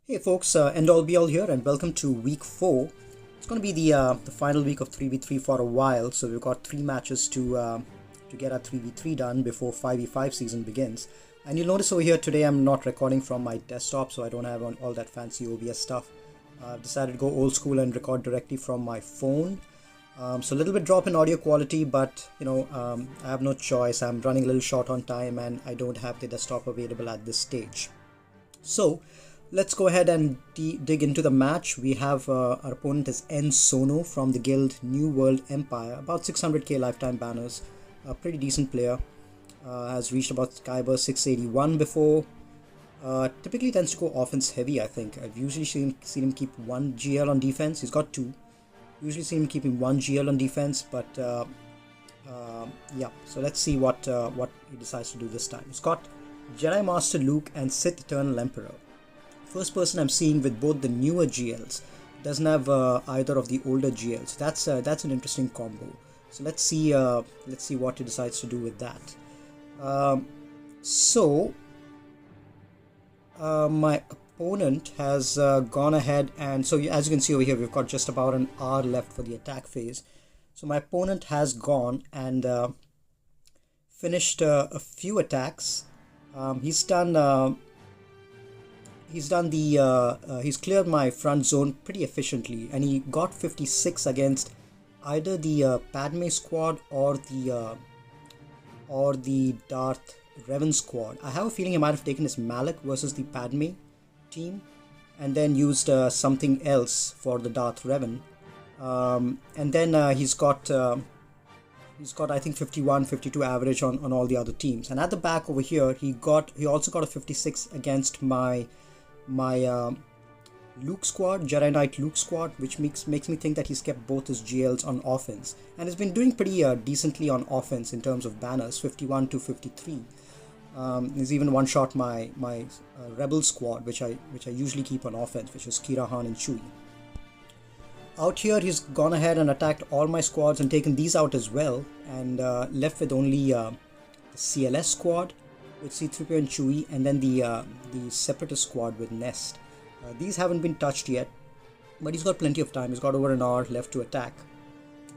Hey folks, End All Be All here, and welcome to week 4. It's going to be the final week of 3v3 for a while, so we've got 3 matches to get our 3v3 done before 5v5 season begins. And you'll notice over here today I'm not recording from my desktop, so I don't have all that fancy OBS stuff. I've decided to go old school and record directly from my phone. So a little bit drop in audio quality, but I have no choice. I'm running a little short on time and I don't have the desktop available at this stage. So let's go ahead and dig into the match. We have our opponent is N Sono from the guild New World Empire, about 600k lifetime banners, a pretty decent player, has reached about Skyber 681 before. Typically tends to go offense heavy. I think I've usually seen him keep 1 GL on defense. He's got 2. Usually seen him keeping 1 GL on defense, but yeah, so let's see what he decides to do this time. He's got Jedi Master Luke and Sith Eternal Emperor. First person I'm seeing with both the newer GLs, doesn't have either of the older GLs. That's an interesting combo. So let's see what he decides to do with that. My opponent has gone ahead, and so as you can see over here, we've got just about an hour left for the attack phase. So my opponent has gone and finished a few attacks. He's cleared my front zone pretty efficiently, and he got 56 against either the Padme squad or the Darth Revan squad. I have a feeling he might have taken his Malak versus the Padme team, and then used something else for the Darth Revan. And then he's got I think 51, 52 average on all the other teams. And at the back over here, he also got a 56 against my Luke squad, Jedi Knight Luke squad, which makes me think that he's kept both his GLs on offense and has been doing pretty decently on offense in terms of banners, 51 to 53. He's even one shot my Rebel squad, which I usually keep on offense, which is Kira Han and Chewie. Out here, he's gone ahead and attacked all my squads and taken these out as well, and left with only the CLS squad with C-3PO and Chewie, and then the Separatist squad with Nest. These haven't been touched yet, but he's got plenty of time. He's got over an hour left to attack.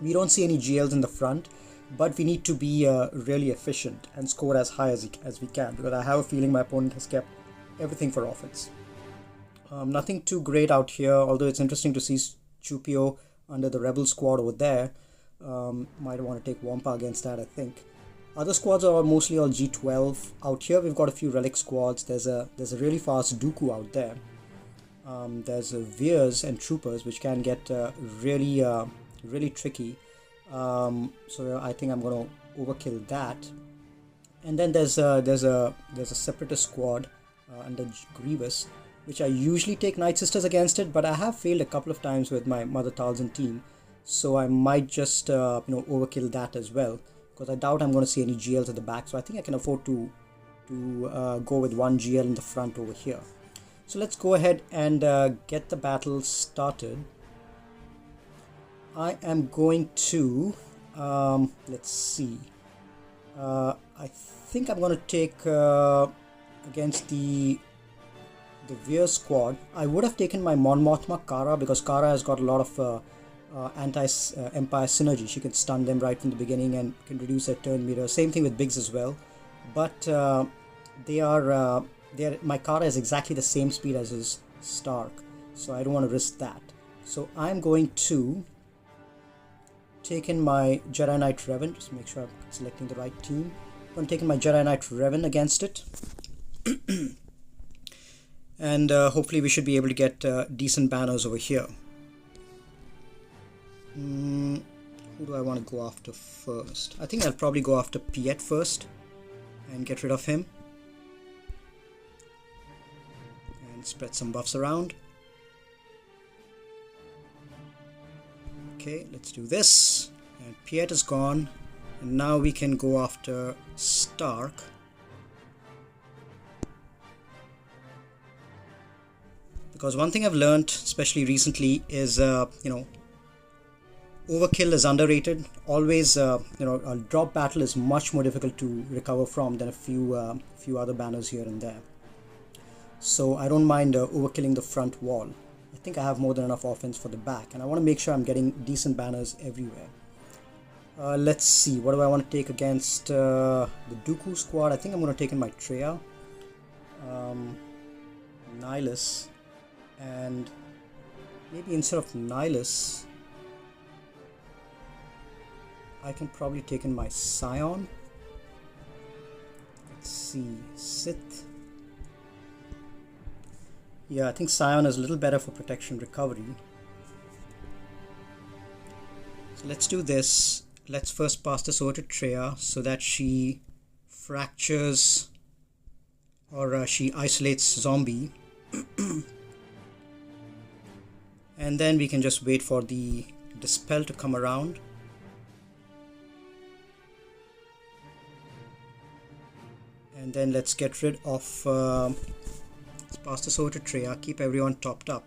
We don't see any GLs in the front, but we need to be really efficient and score as high as we can, because I have a feeling my opponent has kept everything for offense. Nothing too great out here, although it's interesting to see Chupio under the Rebel squad over there. Might want to take Wampa against that, I think. Other squads are mostly all G12. Out here we've got a few relic squads. There's a really fast Dooku out there. There's Veers and Troopers, which can get really tricky. So I think I'm gonna overkill that. And then there's a Separatist squad under Grievous, which I usually take Night Sisters against it, but I have failed a couple of times with my Mother Talzin team, so I might just overkill that as well, because I doubt I'm going to see any GLs at the back. So I think I can afford to go with 1 GL in the front over here. So let's go ahead and get the battle started. I am going to let's see. I think I'm going to take against the Veer squad. I would have taken my Mon Mothma Kara, because Kara has got a lot of anti-Empire synergy. She can stun them right from the beginning and can reduce their turn meter. Same thing with Biggs as well. But my Kara is exactly the same speed as his Stark, so I don't want to risk that. So I'm going to take in my Jedi Knight Revan. Just make sure I'm selecting the right team. I'm going to take in my Jedi Knight Revan against it. And hopefully we should be able to get decent banners over here. Who do I want to go after first? I think I'll probably go after Piet first and get rid of him. And spread some buffs around. Okay, let's do this. And Piet is gone. And now we can go after Stark. Because one thing I've learned, especially recently, is overkill is underrated. Always, a drop battle is much more difficult to recover from than a few other banners here and there. so I don't mind overkilling the front wall. I think I have more than enough offense for the back, and I want to make sure I'm getting decent banners everywhere. Let's see, what do I want to take against the Dooku squad? I think I'm going to take in my Treya, Nihilus, and maybe instead of Nihilus, I can probably take in my Scion. Let's see, Sith. Yeah, I think Scion is a little better for protection recovery. So let's do this. Let's first pass this over to Treya so that she fractures, or she isolates zombie. And then we can just wait for the dispel to come around. And then let's get rid of, let's pass this over to Treya, keep everyone topped up.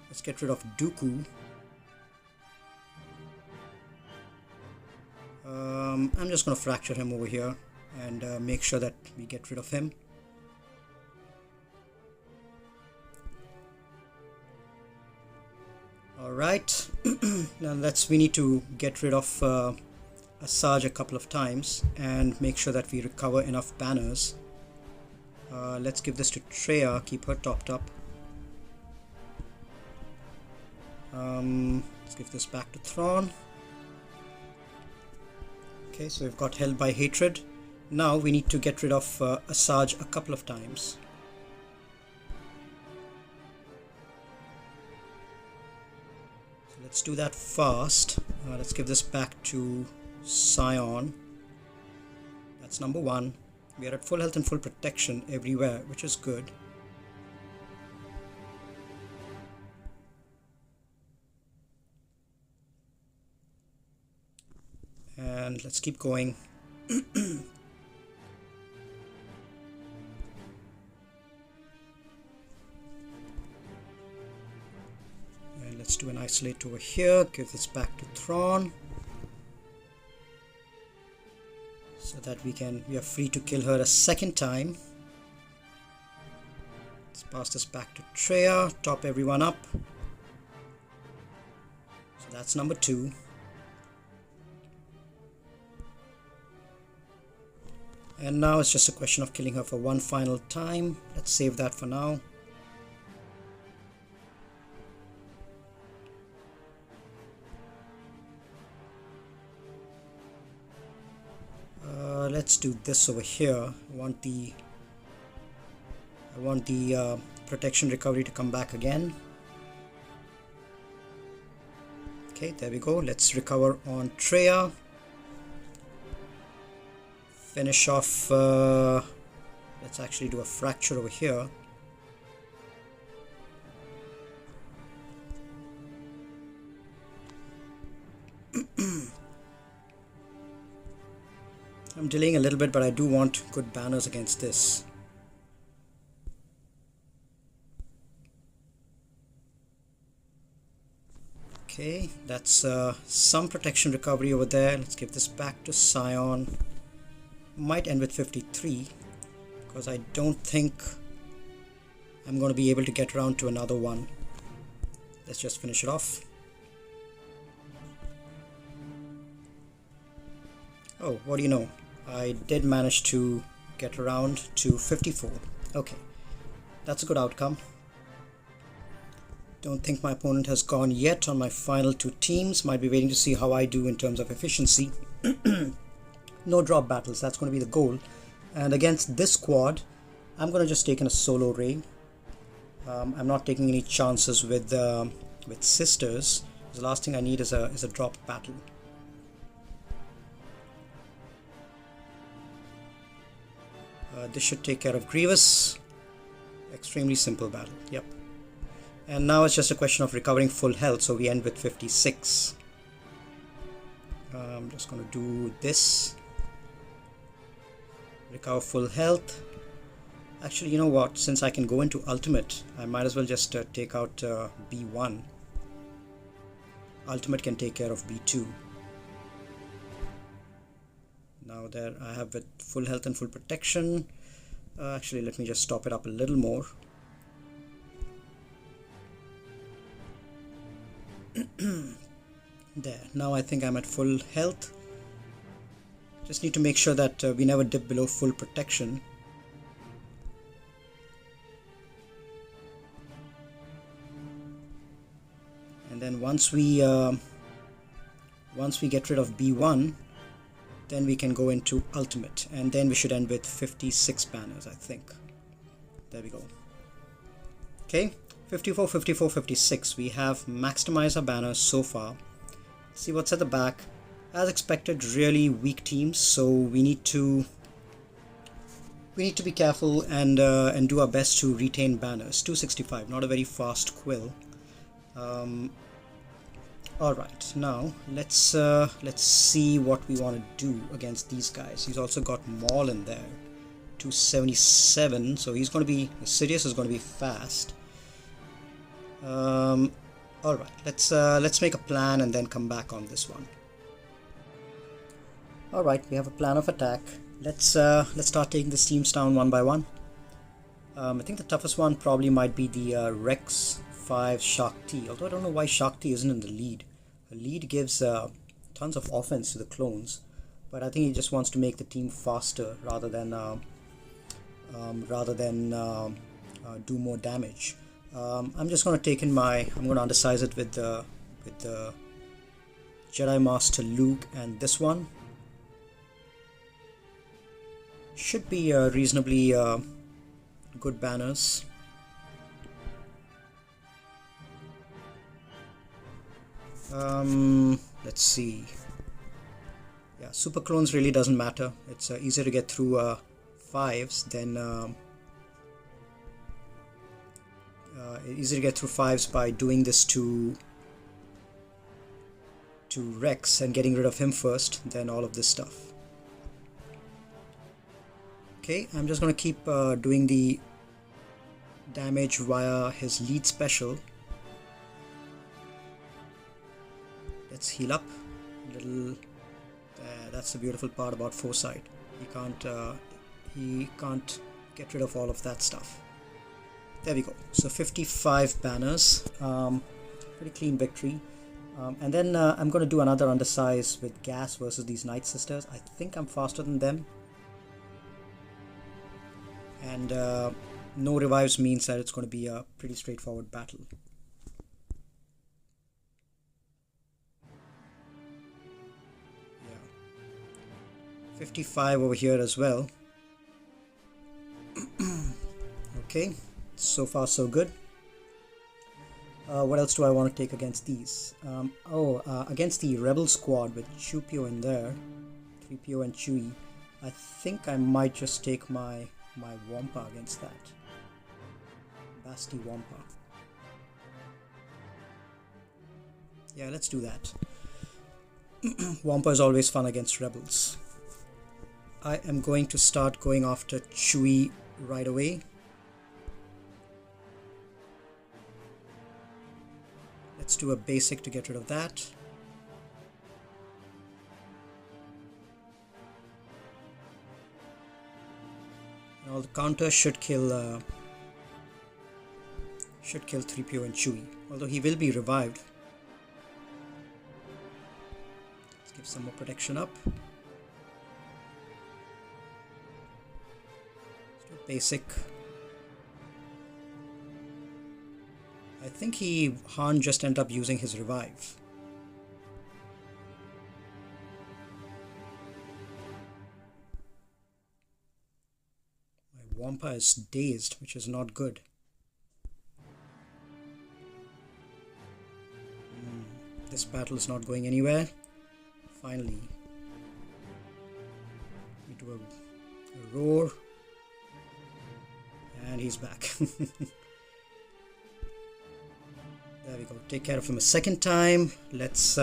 Let's get rid of Dooku. I'm just going to fracture him over here and make sure that we get rid of him. Alright, now we need to get rid of Asajj a couple of times and make sure that we recover enough banners. Let's give this to Treya, keep her topped up. Let's give this back to Thrawn. Okay, so we've got Held by Hatred. Now we need to get rid of Asajj a couple of times. So let's do that fast. Let's give this back to Scion. That's number one. We are at full health and full protection everywhere, which is good. And let's keep going. And let's do an isolate over here, give this back to Thrawn so that we are free to kill her a second time. Let's pass this back to Treya, top everyone up. So that's number 2. And now it's just a question of killing her for one final time. Let's save that for now. Let's do this over here. I want the protection recovery to come back again. Okay, there we go. Let's recover on Treya. Finish off, let's actually do a fracture over here. I'm delaying a little bit, but I do want good banners against this. Okay, that's some protection recovery over there. Let's give this back to Scion. Might end with 53 because I don't think I'm going to be able to get around to another one. Let's just finish it off. Oh, what do you know? I did manage to get around to 54. Okay, that's a good outcome. Don't think my opponent has gone yet on my final 2 teams. Might be waiting to see how I do in terms of efficiency. No drop battles, that's going to be the goal. And against this squad, I'm going to just take in a solo Rey. I'm not taking any chances with sisters. The last thing I need is a drop battle. This should take care of Grievous. Extremely simple battle, yep. And now it's just a question of recovering full health, so we end with 56. I'm just going to do this. Recover full health. Actually, you know what? Since I can go into ultimate, I might as well just take out B1. Ultimate can take care of B2. Now there I have with full health and full protection. Actually, let me just top it up a little more. There, now I think I'm at full health. Just need to make sure that we never dip below full protection. And then once we get rid of B1, then we can go into ultimate, and then we should end with 56 banners, I think. There we go. Okay, 54, 54, 56. We have maximized our banners so far. See what's at the back. As expected, really weak teams, so we need to be careful and do our best to retain banners. 265, not a very fast quill. All right, now let's see what we want to do against these guys. He's also got Maul in there, 277. So he's going to be Sidious is going to be fast. All right, let's make a plan and then come back on this one. All right, we have a plan of attack. Let's start taking these teams down one by one. I think the toughest one probably might be the Rex 5 Shakti, although I don't know why Shakti isn't in the lead. The lead gives tons of offense to the clones, but I think he just wants to make the team faster rather than do more damage. I'm just going to take in I'm going to undersize it with the Jedi Master Luke, and this one should be reasonably good banners. Let's see. Yeah, super clones really doesn't matter. It's easier to get through 5s than easier to get through 5s by doing this to Rex and getting rid of him first, than all of this stuff. Okay, I'm just going to keep doing the damage via his lead special. Let's heal up a little. That's the beautiful part about Foresight. He can't get rid of all of that stuff. There we go. So 55 banners. Pretty clean victory. And then I'm going to do another undersize with Gas versus these Night Sisters. I think I'm faster than them. And no revives means that it's going to be a pretty straightforward battle. Yeah, 55 over here as well. Okay, so far so good. What else do I want to take against these? Against the Rebel squad with Chupio in there, 3PO and Chewie, I think I might just take my Wampa against that. Basti Wampa. Yeah, let's do that. Wampa is always fun against Rebels. I am going to start going after Chewie right away. Let's do a basic to get rid of that. Now the counter should kill 3PO and Chewie, although he will be revived. Let's give some more protection up. Let's do basic. I think Han just ended up using his revive. Wampa is dazed, which is not good. This battle is not going anywhere. Finally, we do a roar, and he's back. There we go. Take care of him a second time. Let's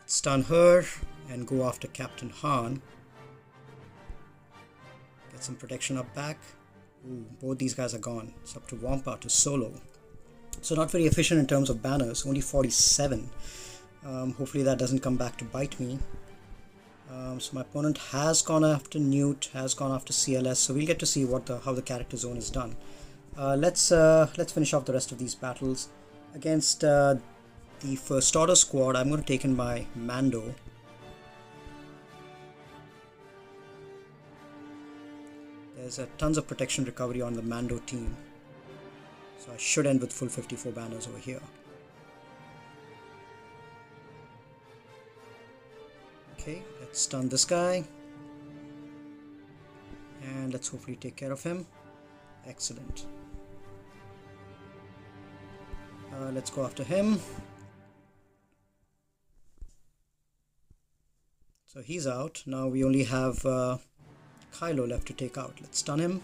stun her and go after Captain Han. Get some protection up back. Ooh, both these guys are gone. It's up to Wampa to Solo. So not very efficient in terms of banners. Only 47. Hopefully that doesn't come back to bite me. So my opponent has gone after Newt, has gone after CLS. So we'll get to see how the character zone is done. Let's finish off the rest of these battles. Against the first order squad, I'm going to take in my Mando. There's tons of protection recovery on the Mando team, so I should end with full 54 banners over here. Okay, let's stun this guy, and let's hopefully take care of him. Excellent. Let's go after him. So he's out. Now we only have Kylo left to take out. Let's stun him,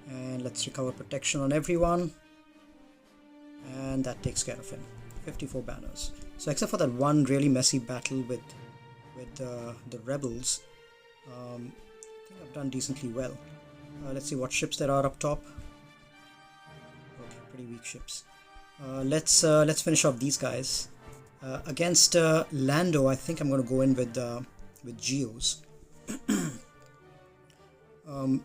and let's recover protection on everyone, and that takes care of him. 54 banners. So except for that one really messy battle with the rebels, I think I've done decently well. Let's see what ships there are up top. Okay, pretty weak ships. Let's finish off these guys. Against Lando, I think I'm going to go in with Geos.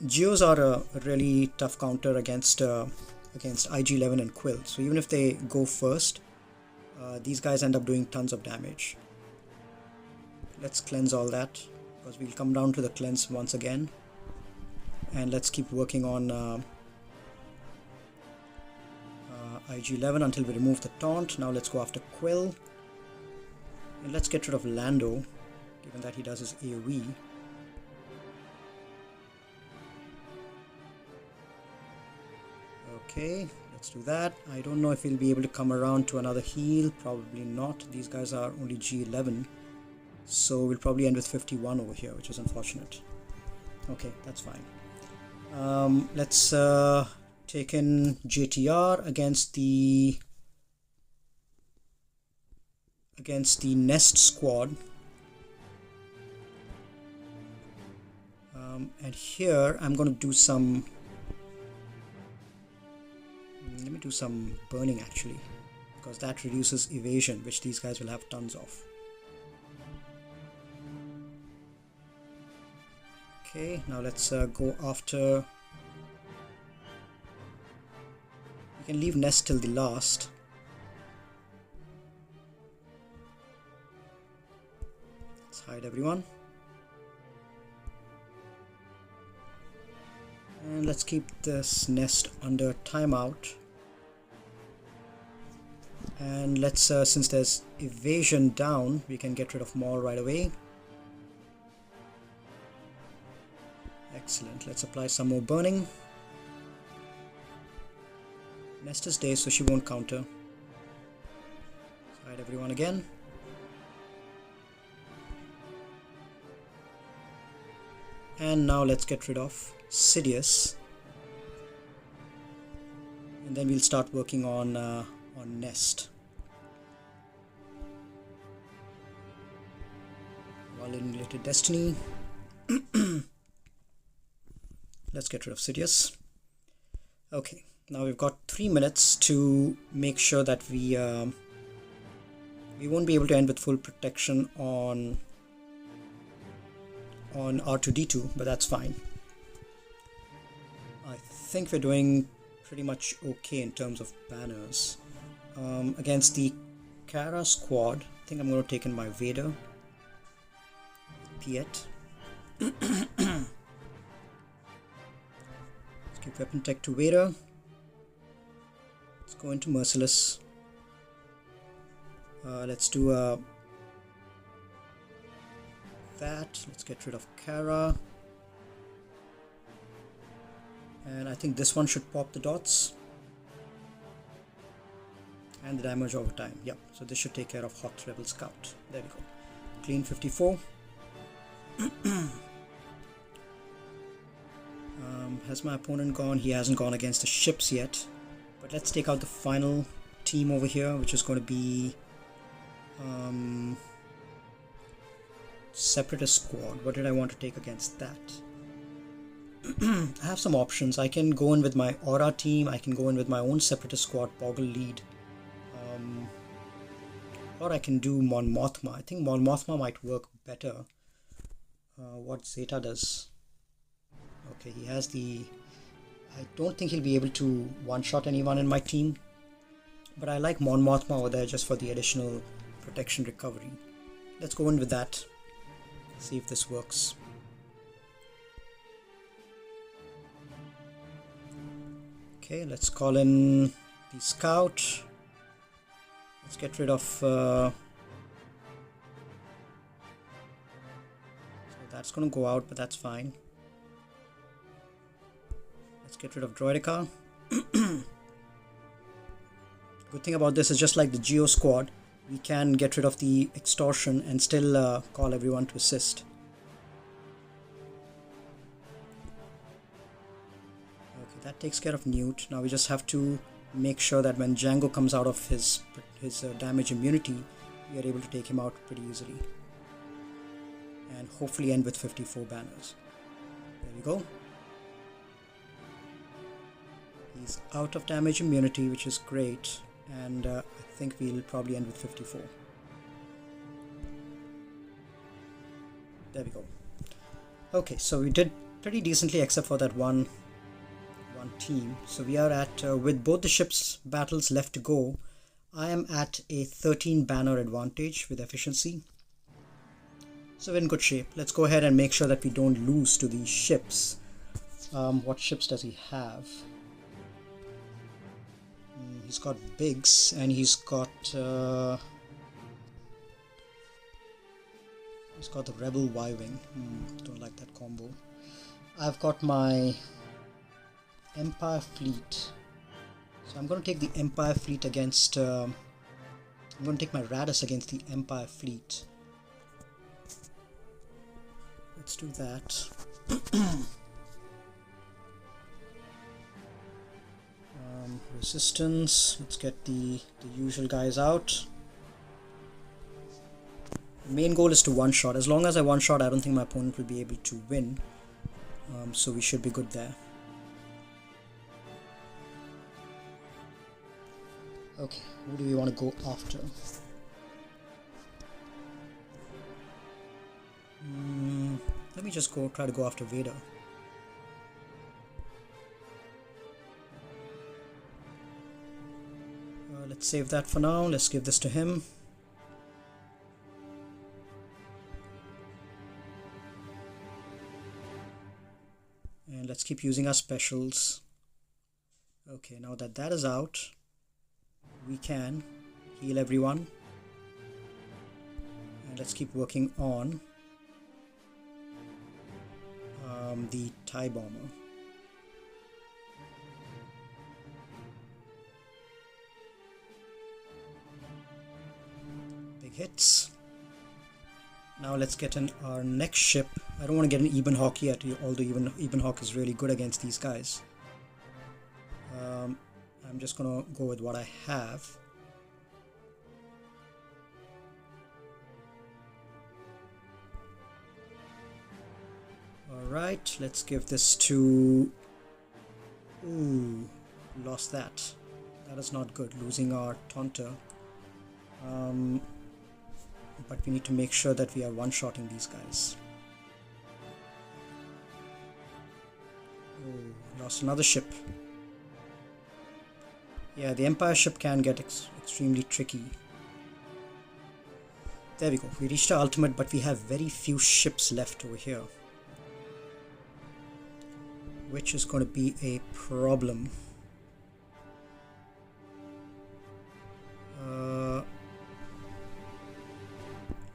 Geos are a really tough counter against IG-11 and Quill. So even if they go first, these guys end up doing tons of damage. Let's cleanse all that, because we'll come down to the cleanse once again. And let's keep working on IG-11 until we remove the taunt. Now let's go after Quill. And let's get rid of Lando, given that he does his AoE. Okay, let's do that. I don't know if we'll be able to come around to another heal. Probably not. These guys are only G11. So we'll probably end with 51 over here, which is unfortunate. Okay, that's fine. Let's take in JTR against the Nest squad. And here I'm going to do some... Let me do some burning actually, because that reduces evasion, which these guys will have tons of. Okay, now let's go after... We can leave Nest till the last. Let's hide everyone. And let's keep this Nest under timeout. And let's, since there's evasion down, we can get rid of Maul right away. Excellent. Let's apply some more burning. Nest is dazed, so she won't counter. Hide everyone again. And now let's get rid of Sidious. And then we'll start working on Nest. Violated Destiny. Let's get rid of Sidious. Okay, now we've got 3 minutes to make sure that we won't be able to end with full protection on R2-D2, but that's fine. I think we're doing pretty much okay in terms of banners. Against the Kara squad, I think I'm going to take in my Vader, Piet. Let's give weapon tech to Vader. Let's go into Merciless. Let's do that. Let's get rid of Kara. And I think this one should pop the dots. And the damage over time. Yep, so this should take care of Hot Rebel Scout. There we go. Clean 54. Has my opponent gone? He hasn't gone against the ships yet. But let's take out the final team over here, which is going to be Separatist squad. What did I want to take against that? I have some options. I can go in with my Aura team. I can go in with my own Separatist squad, Boggle lead. Or I can do Mon Mothma. I think Mon Mothma might work better. What Zeta does. Okay, he has the... I don't think he'll be able to one-shot anyone in my team. But I like Mon Mothma over there just for the additional protection recovery. Let's go in with that. See if this works. Okay, let's call in the scout. Let's get rid of so that's going to go out, but that's fine. Let's get rid of Droidica. Good thing about this is, just like the Geo squad, we can get rid of the extortion and still call everyone to assist. Okay, that takes care of Newt. Now we just have to make sure that when Django comes out of his damage immunity, we are able to take him out pretty easily. And hopefully end with 54 banners. There we go. He's out of damage immunity, which is great. And I think we'll probably end with 54. There we go. Okay, so we did pretty decently except for that one team. So we are at, with both the ships battles left to go, I am at a 13 banner advantage with efficiency. So we're in good shape. Let's go ahead and make sure that we don't lose to these ships. What ships does he have? He's got Biggs and he's got the Rebel Y-Wing. Don't like that combo. I've got my Empire fleet. So I'm going to take the Empire fleet against I'm going to take my Radis against the Empire fleet. Let's do that. Resistance, let's get the usual guys out. The main goal is to one-shot. As long as I one-shot, I don't think my opponent will be able to win. So we should be good there. Okay, who do we want to go after? Let me just try to go after Vader. Let's save that for now. Let's give this to him. And let's keep using our specials. Okay, now that that is out, we can heal everyone. And let's keep working on the TIE bomber. Big hits. Now let's get in our next ship. I don't want to get an Ebenhawk yet, although Ebenhawk is really good against these guys. I'm just gonna go with what I have. Alright, let's give this to... Ooh, lost that. That is not good, losing our Taunter. But we need to make sure that we are one-shotting these guys. Oh, lost another ship. Yeah, the Empire ship can get extremely tricky. There we go. We reached our ultimate, but we have very few ships left over here, which is going to be a problem.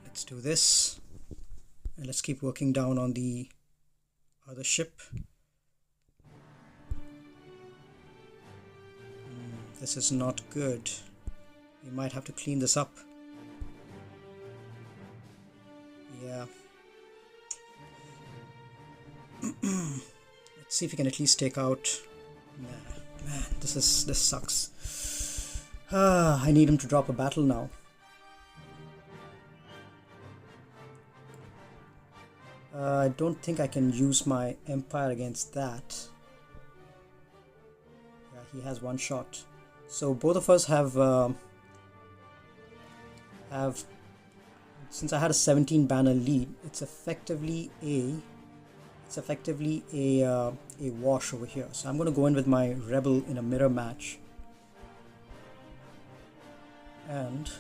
Let's do this. And let's keep working down on the other ship. This is not good. We might have to clean this up. Yeah. Let's see if we can at least take out... Nah, man, this sucks. I need him to drop a battle now. I don't think I can use my Empire against that. Yeah, he has one shot. So both of us have since I had a 17 banner lead, it's effectively a wash over here. So I'm going to go in with my Rebel in a mirror match. and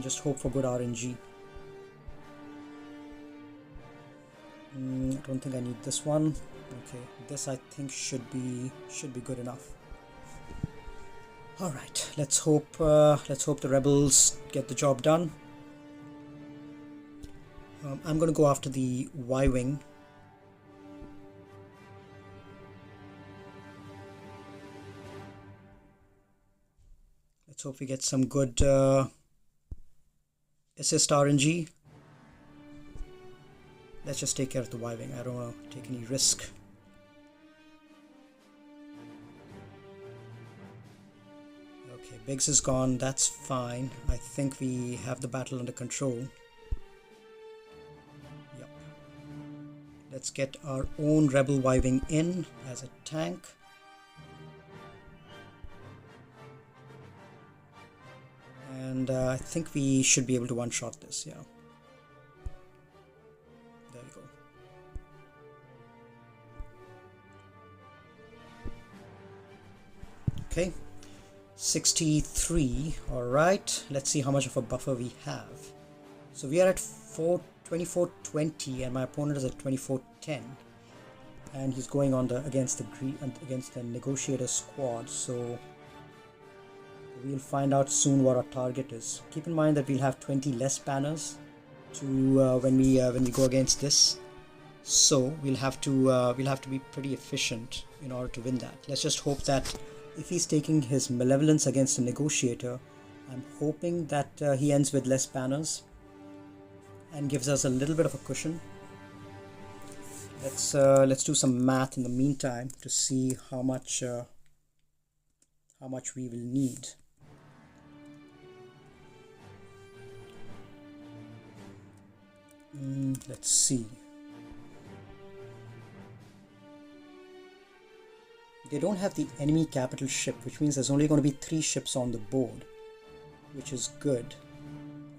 just hope for good RNG. I don't think I need this one. Okay, this I think should be good enough. All right, let's hope the rebels get the job done. I'm gonna go after the Y-wing. Let's hope we get some good assist RNG. Let's just take care of the Y-wing. I don't want to take any risk. Okay, Biggs is gone. That's fine. I think we have the battle under control. Yep. Let's get our own Rebel Y-wing in as a tank. And I think we should be able to one-shot this, yeah. There we go. Okay, 63. Alright, let's see how much of a buffer we have. So we are at 2420 and my opponent is at 2410. And he's going on against the negotiator squad, so we'll find out soon what our target is. Keep in mind that we'll have 20 less banners to when we go against this, so we'll have to be pretty efficient in order to win that. Let's just hope that if he's taking his malevolence against a negotiator, I'm hoping that he ends with less banners and gives us a little bit of a cushion. Let's do some math in the meantime to see how much we will need. Let's see. They don't have the enemy capital ship, which means there's only going to be 3 ships on the board, which is good.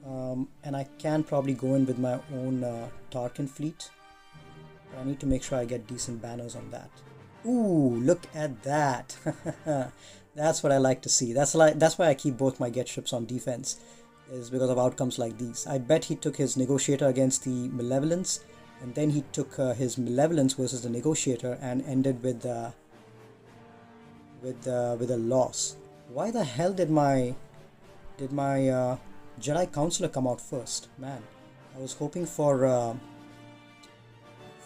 And I can probably go in with my own Tarkin fleet. But I need to make sure I get decent banners on that. Ooh, look at that. That's what I like to see. That's why I keep both my get ships on defense, is because of outcomes like these. I bet he took his negotiator against the malevolence, and then he took his malevolence versus the negotiator and ended with a loss. Why the hell did my Jedi Counselor come out first? Man, I was hoping for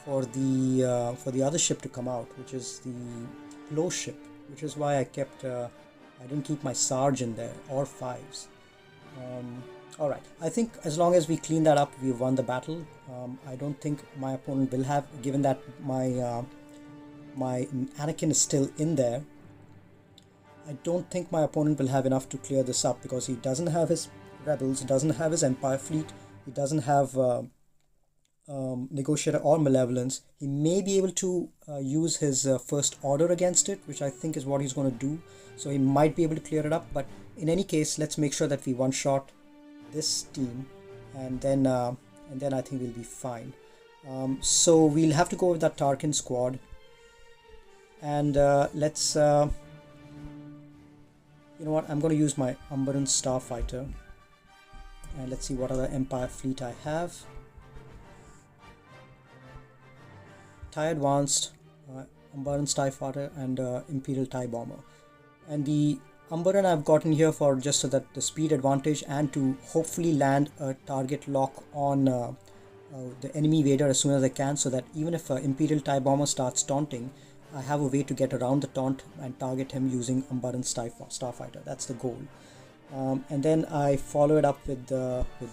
the other ship to come out, which is the Flow ship, which is why I didn't keep my Sarge in there, or 5s. Alright, I think as long as we clean that up, we've won the battle. I don't think my opponent will have, given that my Anakin is still in there, I don't think my opponent will have enough to clear this up, because he doesn't have his rebels, he doesn't have his Empire fleet, he doesn't have negotiator or malevolence. He may be able to use his first order against it, which I think is what he's going to do, so he might be able to clear it up. But in any case, let's make sure that we one-shot this team, and then I think we'll be fine. So we'll have to go with that Tarkin squad, and let's you know what, I'm going to use my Umbaran Starfighter, and let's see what other Empire fleet I have. TIE Advanced, Umbaran Starfighter, and Imperial TIE Bomber. And the Umbaran I've gotten here for just so that the speed advantage and to hopefully land a target lock on the enemy Vader as soon as I can, so that even if Imperial TIE Bomber starts taunting, I have a way to get around the taunt and target him using Umbaran Starfighter. That's the goal. And then I follow it up with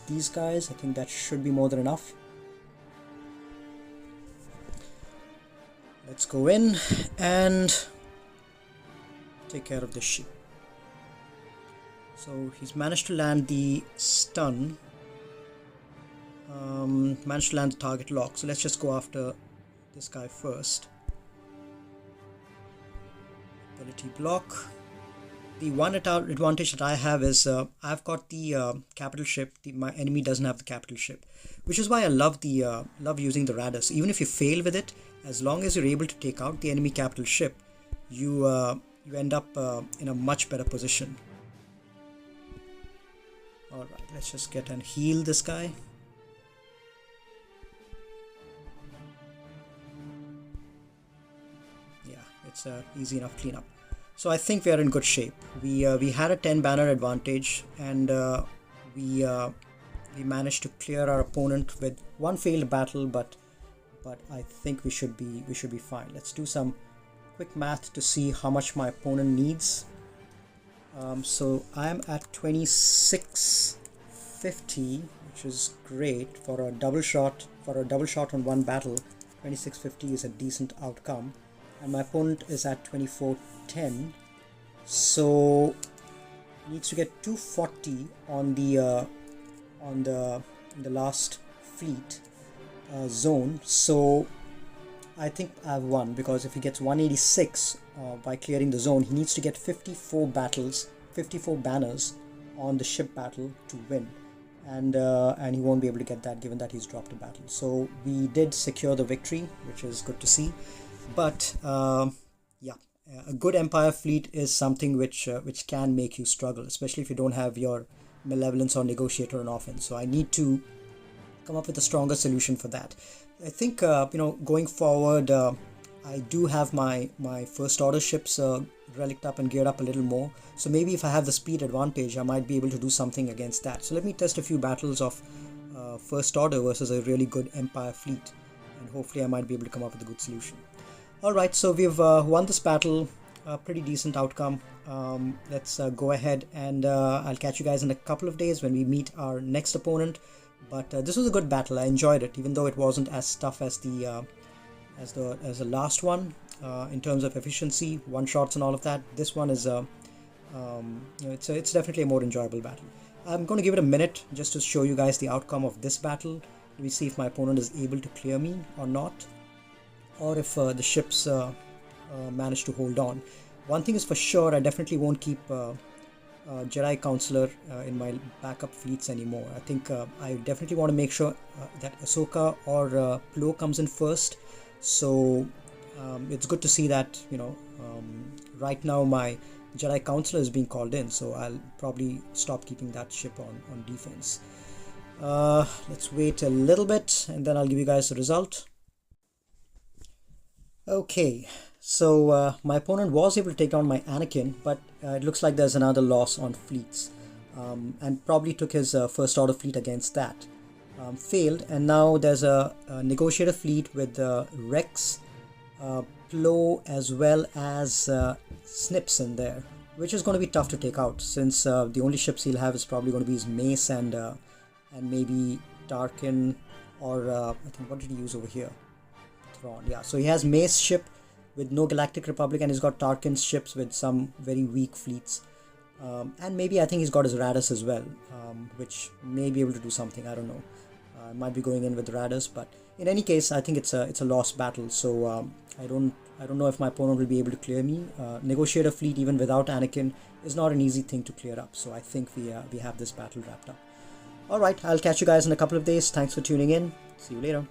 these guys. I think that should be more than enough. Let's go in and take care of this ship. So he's managed to land the stun, managed to land the target lock. So let's just go after this guy first. Ability block. The one advantage that I have is I've got the capital ship. My enemy doesn't have the capital ship, which is why I love using the Radus. Even if you fail with it, as long as you're able to take out the enemy capital ship, you end up in a much better position. Alright, let's just get and heal this guy. Yeah, it's a easy enough cleanup. So I think we are in good shape. We had a 10 banner advantage, and we managed to clear our opponent with one failed battle, but I think we should be fine. Let's do some quick math to see how much my opponent needs. So I'm at 2650, which is great for a double shot. For a double shot on one battle, 2650 is a decent outcome, and my opponent is at 2410. So needs to get 240 on the last fleet zone. So I think I've won, because if he gets 186 by clearing the zone, he needs to get 54 banners on the ship battle to win, and he won't be able to get that given that he's dropped a battle. So we did secure the victory, which is good to see. But yeah, a good Empire fleet is something which can make you struggle, especially if you don't have your Malevolence or Negotiator on offense. So I need to come up with a stronger solution for that. I think going forward, I do have my first order ships relicked up and geared up a little more. So maybe if I have the speed advantage, I might be able to do something against that. So let me test a few battles of first order versus a really good Empire fleet, and hopefully I might be able to come up with a good solution. Alright, so we've won this battle, a pretty decent outcome. Let's go ahead, and I'll catch you guys in a couple of days when we meet our next opponent. But this was a good battle. I enjoyed it, even though it wasn't as tough as the last one in terms of efficiency, one shots and all of that. This one is it's definitely a more enjoyable battle. I'm going to give it a minute just to show you guys the outcome of this battle. Let me see if my opponent is able to clear me or not, or if the ships manage to hold on. One thing is for sure, I definitely won't keep Jedi Counselor in my backup fleets anymore. I think I definitely want to make sure that Ahsoka or Plo comes in first. So it's good to see that, right now my Jedi Counselor is being called in, so I'll probably stop keeping that ship on defense. Let's wait a little bit, and then I'll give you guys the result. Okay, so my opponent was able to take down my Anakin, but it looks like there's another loss on fleets, and probably took his first order fleet against that. Failed, and now there's a negotiator fleet with Rex, Plo, as well as Snips in there, which is going to be tough to take out, since the only ships he'll have is probably going to be his Mace and maybe Tarkin, or I think, what did he use over here? Thrawn. Yeah, so he has Mace ship with no Galactic Republic, and he's got Tarkin's ships with some very weak fleets, and maybe I think he's got his Raddus as well, which may be able to do something. I don't know. I might be going in with Raddus, but in any case, I think it's a lost battle. So I don't know if my opponent will be able to clear me. Negotiator fleet, even without Anakin, is not an easy thing to clear up. So I think we have this battle wrapped up. All right, I'll catch you guys in a couple of days. Thanks for tuning in. See you later.